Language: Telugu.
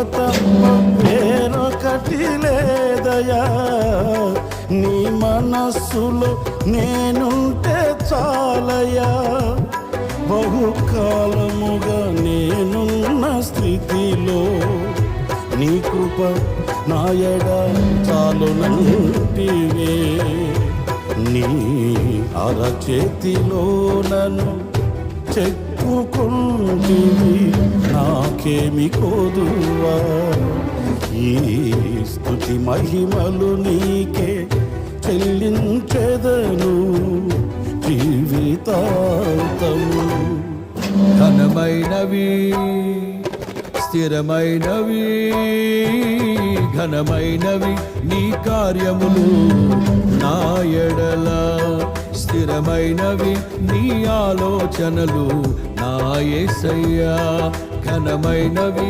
తప్ప వేరొకటి లేదయా. నీ మనస్సులో నేనుంటే చాలయా. బహుకాలముగా నేనున్న స్థితిలో నీ కృప నాయడ చాలునంటివే. నీ అరచేతిలో నన్ను చెప్పుకుంటివి, నాకేమి కోదువా. ఈ స్తుతి మహిమలు నీకే చెల్లించెదను జీవితాంతము. ఘనమైనవి స్థిరమైనవి ఘనమైనవి నీ కార్యములు నా ఎడల. స్థిరమైనవి నీ ఆలోచనలు నా యేసయ్యా. ఘనమైనవి